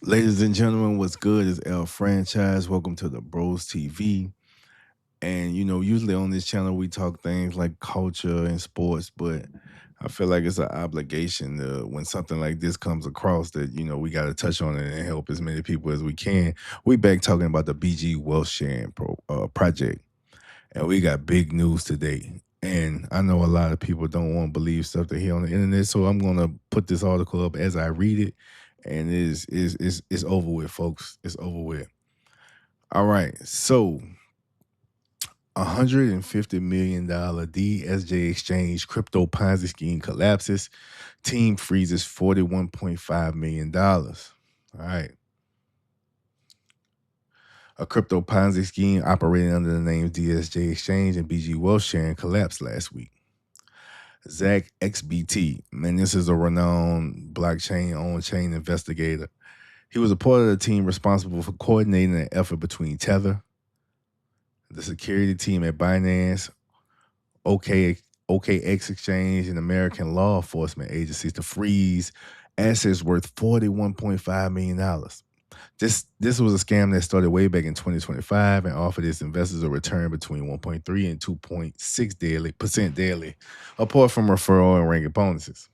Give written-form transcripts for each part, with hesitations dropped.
Ladies and gentlemen, what's good? It's L Franchise. Welcome to the Bros TV. And usually on this channel we talk things like culture and sports, but I feel like it's an obligation to, when something like this comes across that we got to touch on it and help as many people as we can. We back talking about the BG Wealth Sharing project, and we got big news today. And I know a lot of people don't want to believe stuff they hear on the internet, so I'm gonna put this article up as I read it, and it's over with, folks. It's over with. All right, so $150 million DSJ Exchange crypto Ponzi scheme collapses. Team freezes $41.5 million. All right. A crypto Ponzi scheme operating under the name DSJ Exchange and BG Wealth Sharing collapsed last week. ZachXBT, man, this is a renowned blockchain on-chain investigator. He was a part of the team responsible for coordinating an effort between Tether, the security team at Binance, OKX Exchange, and American law enforcement agencies to freeze assets worth $41.5 million. This was a scam that started way back in 2025 and offered its investors a return between 1.3 and 2.6% daily, apart from referral and ranking bonuses.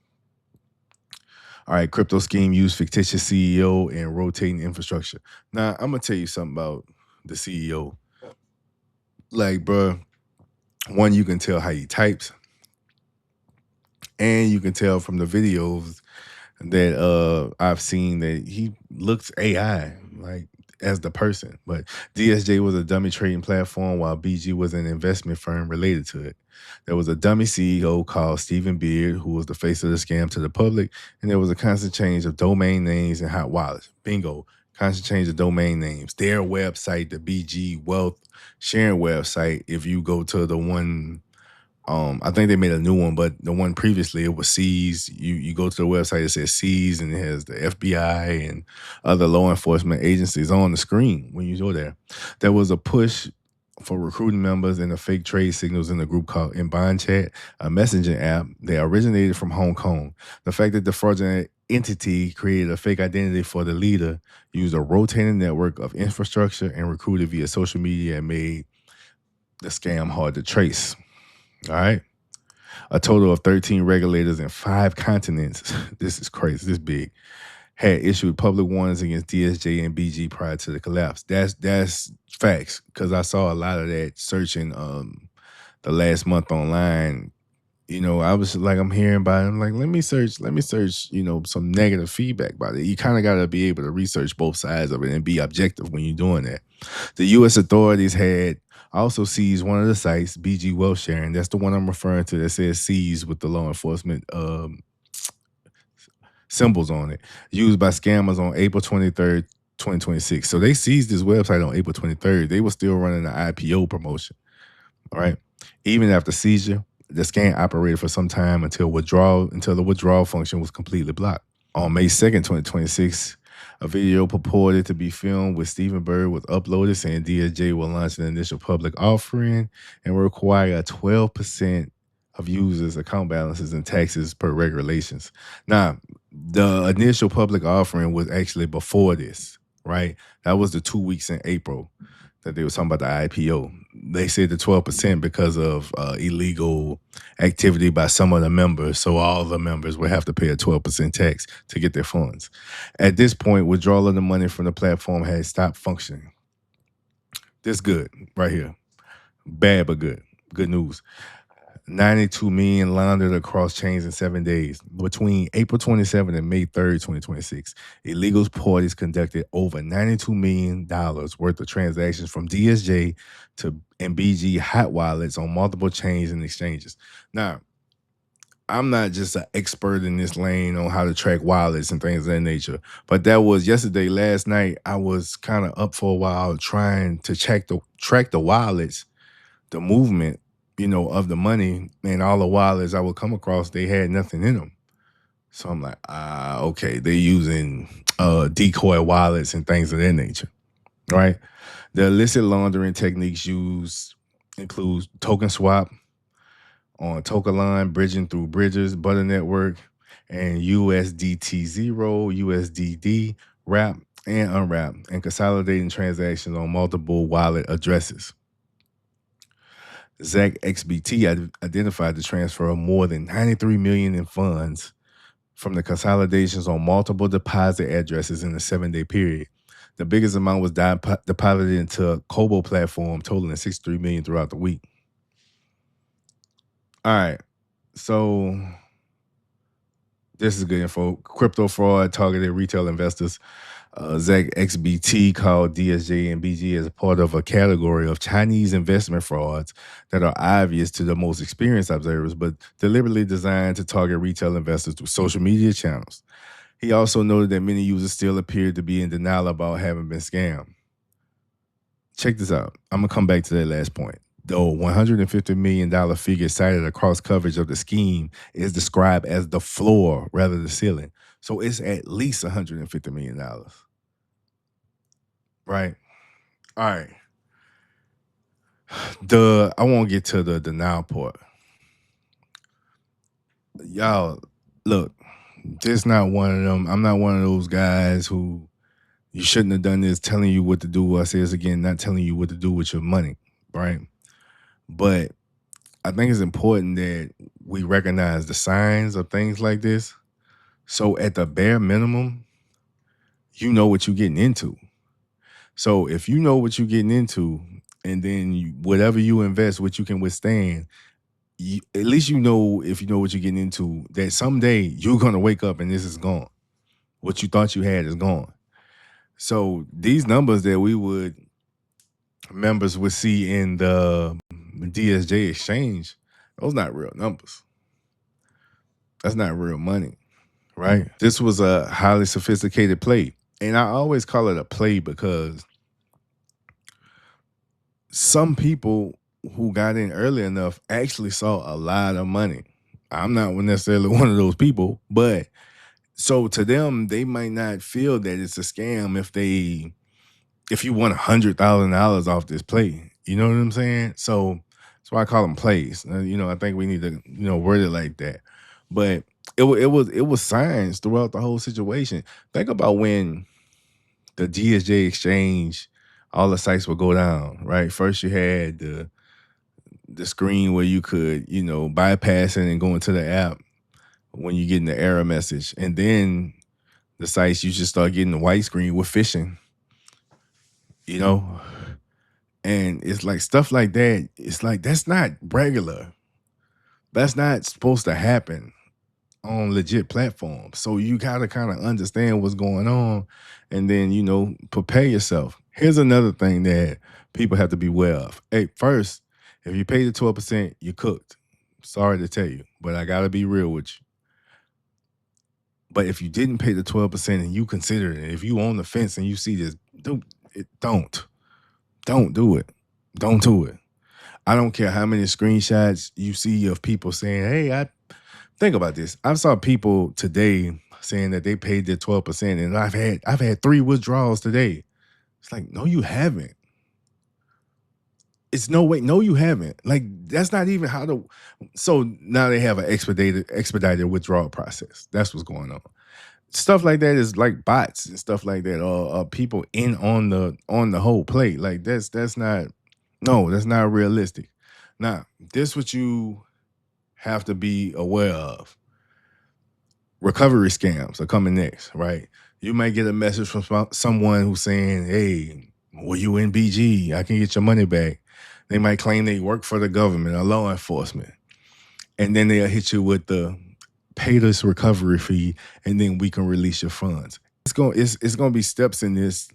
All right, crypto scheme used fictitious CEO and rotating infrastructure. Now, I'm gonna tell you something about the CEO. Like, bro, one, you can tell how he types, and you can tell from the videos that I've seen that he looks AI like as the person. But DSJ was a dummy trading platform while BG was an investment firm related to it. There was a dummy CEO called Stephen Beard, who was the face of the scam to the public, and there was a constant change of domain names and hot wallets. Bingo. Constant change of domain names. Their website, the BG Wealth Sharing website, if you go to the one, I think they made a new one, but the one previously it was seized. You go to the website, it says seized, and it has the FBI and other law enforcement agencies on the screen when you go there. There was a push for recruiting members and the fake trade signals in a group called BonChat, a messaging app. They originated from Hong Kong. The fact that the fraudulent entity created a fake identity for the leader, used a rotating network of infrastructure, and recruited via social media and made the scam hard to trace. All right. A total of 13 regulators in 5 continents, this is crazy, this big, had issued public warnings against DSJ and BG prior to the collapse. That's facts, because I saw a lot of that searching the last month online. I was like, I'm hearing about it. I'm like, let me search, some negative feedback about it. You kind of got to be able to research both sides of it and be objective when you're doing that. The U.S. authorities had also seized one of the sites, BG Wealth Sharing. That's the one I'm referring to that says seized with the law enforcement symbols on it, used by scammers on April 23rd, 2026. So they seized this website on April 23rd. They were still running the IPO promotion. All right. Even after seizure, the scam operated for some time until the withdrawal function was completely blocked. On May 2nd, 2026, a video purported to be filmed with Stephen Bird was uploaded saying DSJ will launch an initial public offering and will require 12% of users' account balances and taxes per regulations. Now, the initial public offering was actually before this, right? That was the 2 weeks in April that they were talking about the IPO. They said the 12% because of illegal activity by some of the members. So all the members would have to pay a 12% tax to get their funds. At this point, withdrawal of the money from the platform had stopped functioning. This good right here. Bad, but good. Good news. 92 million laundered across chains in 7 days. Between April 27 and May 3rd, 2026, illegal parties conducted over $92 million worth of transactions from DSJ and BG hot wallets on multiple chains and exchanges. Now, I'm not just an expert in this lane on how to track wallets and things of that nature, but that was yesterday. Last night, I was kind of up for a while trying to track the wallets, the movement, of the money, and all the wallets I would come across, they had nothing in them. So I'm like, okay, they're using decoy wallets and things of that nature, right? The illicit laundering techniques used include token swap on Tokenline, bridging through bridges, Butter Network, and USDT0, USDD, wrap, and unwrapped and consolidating transactions on multiple wallet addresses. ZachXBT identified the transfer of more than $93 million in funds from the consolidations on multiple deposit addresses in a 7-day period. The biggest amount was deposited into a Kobo platform, totaling $63 million throughout the week. All right, so this is good info. Crypto fraud targeted retail investors. ZachXBT called DSJ and BG as a part of a category of Chinese investment frauds that are obvious to the most experienced observers, but deliberately designed to target retail investors through social media channels. He also noted that many users still appeared to be in denial about having been scammed. Check this out. I'm going to come back to that last point. The $150 million figure cited across coverage of the scheme is described as the floor rather than the ceiling. So it's at least $150 million. Right? All right. I won't get to the denial part. Y'all, look, this not one of them. I'm not one of those guys who you shouldn't have done this, telling you what to do. I say this again, not telling you what to do with your money, right? But I think it's important that we recognize the signs of things like this. So at the bare minimum, you know what you're getting into. So if you know what you're getting into, and then whatever you invest, what you can withstand, at least you know, if you know what you're getting into, that someday you're going to wake up and this is gone. What you thought you had is gone. So these numbers that members would see in the DSJ Exchange, those not real numbers. That's not real money, right? This was a highly sophisticated play. And I always call it a play because some people who got in early enough actually saw a lot of money. I'm not necessarily one of those people, but so to them, they might not feel that it's a scam if you won $100,000 off this play. You know what I'm saying? So that's why I call them plays. I think we need to word it like that. But it was signs throughout the whole situation. Think about when the DSJ Exchange, all the sites would go down, right? First you had the screen where you could, bypass it and go into the app when you get the error message. And then the sites, you just start getting the white screen with phishing, and it's like stuff like that. It's like, that's not regular. That's not supposed to happen on legit platforms. So you got to kind of understand what's going on and then, prepare yourself. Here's another thing that people have to be aware of. Hey, first, if you pay the 12%, you're cooked. Sorry to tell you, but I got to be real with you. But if you didn't pay the 12% and you consider it, if you on the fence and you see this, don't do it. Don't do it. I don't care how many screenshots you see of people saying, hey, think about this. I saw people today saying that they paid their 12%, and I've had 3 withdrawals today. It's like, no, you haven't. It's no way. No, you haven't. Like, that's not even how to. So now they have an expedited withdrawal process. That's what's going on. Stuff like that is like bots and stuff like that, or people in on the whole play. Like that's not realistic. Now, this what you have to be aware of. Recovery scams are coming next, right? You might get a message from someone who's saying, hey, were you in BG? I can get your money back. They might claim they work for the government or law enforcement. And then they'll hit you with the pay this recovery fee, and then we can release your funds. It's gonna be steps in this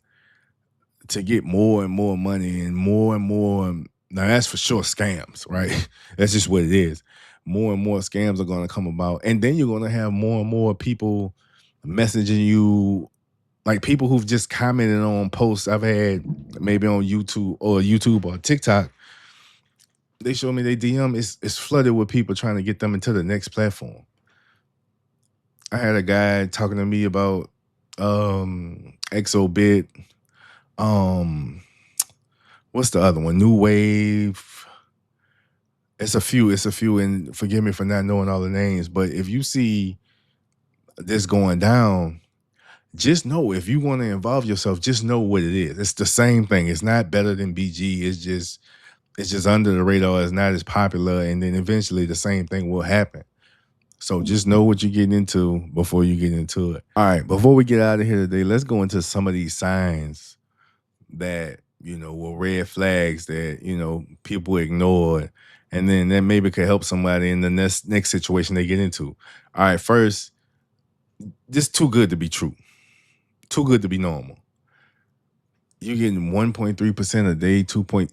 to get more and more money and more. Now that's for sure scams, right? That's just what it is. More and more scams are gonna come about, and then you're gonna have more and more people messaging you, like people who've just commented on posts I've had maybe on YouTube or TikTok. They show me their DM. It's flooded with people trying to get them into the next platform. I had a guy talking to me about Exobit. What's the other one? New Wave. It's a few, and forgive me for not knowing all the names, but if you see this going down, just know if you want to involve yourself, just know what it is. It's the same thing. It's not better than BG. It's just under the radar. It's not as popular, and then eventually the same thing will happen. So just know what you're getting into before you get into it. All right, before we get out of here today, let's go into some of these signs that, were red flags that, people ignored, and then that maybe could help somebody in the next situation they get into. All right, first, this too good to be true. Too good to be normal. You're getting 1.3% a day,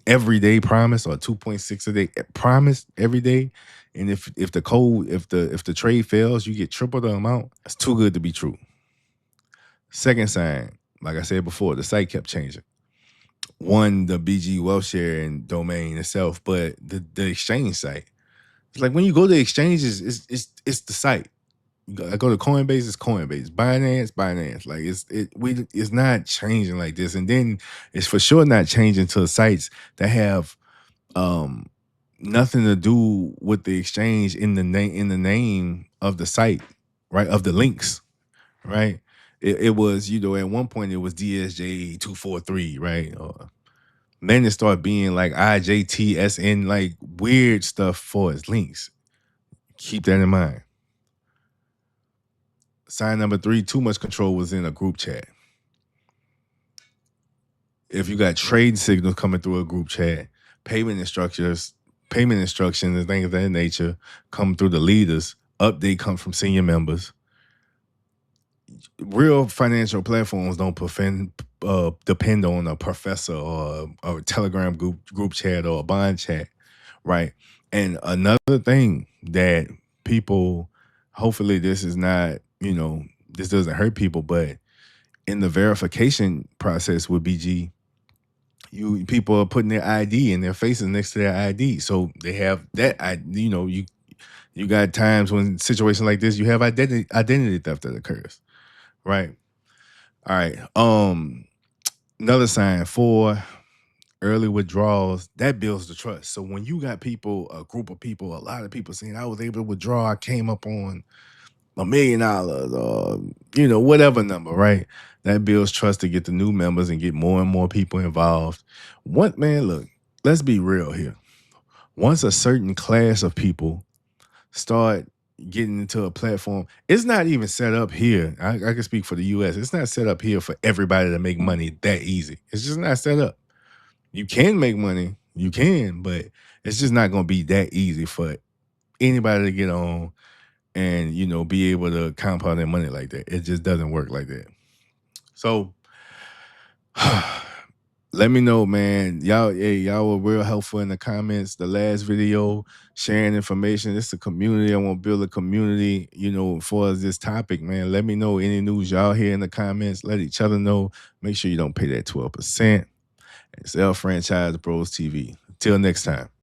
every day promise, or 2.6 a day promise every day. And if the trade fails, you get triple the amount. That's too good to be true. Second sign, like I said before, the site kept changing. One, the BG wealth sharing domain itself, but the exchange site. It's like when you go to exchanges, it's the site. I go to Coinbase, it's Coinbase. Binance. Like it's not changing like this. And then it's for sure not changing to sites that have nothing to do with the exchange in the name of the site, right? Of the links, right? It was, at one point it was DSJ 243, right? Then it started being like IJTSN, like weird stuff for its links. Keep that in mind. Sign number 3, too much control was in a group chat. If you got trade signals coming through a group chat, payment instructions, and things of that nature come through the leaders, update come from senior members. Real financial platforms don't depend on a professor or a Telegram group chat or a BonChat, right? And another thing that people, hopefully this is not, this doesn't hurt people, but in the verification process with BG, people are putting their ID and their faces next to their ID, so they have that. You got times when situations like this, you have identity theft that occurs, right? All right. Another sign, 4, early withdrawals, that builds the trust. So when you got people, a group of people, a lot of people saying, I was able to withdraw, I came up on $1 million or, whatever number, right? That builds trust to get the new members and get more and more people involved. Look, let's be real here. Once a certain class of people start getting into a platform, it's not even set up here. I can speak for the US. It's not set up here for everybody to make money that easy. It's just not set up. You can make money, but it's just not going to be that easy for anybody to get on and, be able to compound their money like that. It just doesn't work like that. So let me know, man. Y'all were real helpful in the comments. The last video, sharing information. It's a community. I want to build a community, for this topic, man. Let me know any news y'all hear in the comments. Let each other know. Make sure you don't pay that 12%. And sell Franchise Bros TV. Till next time.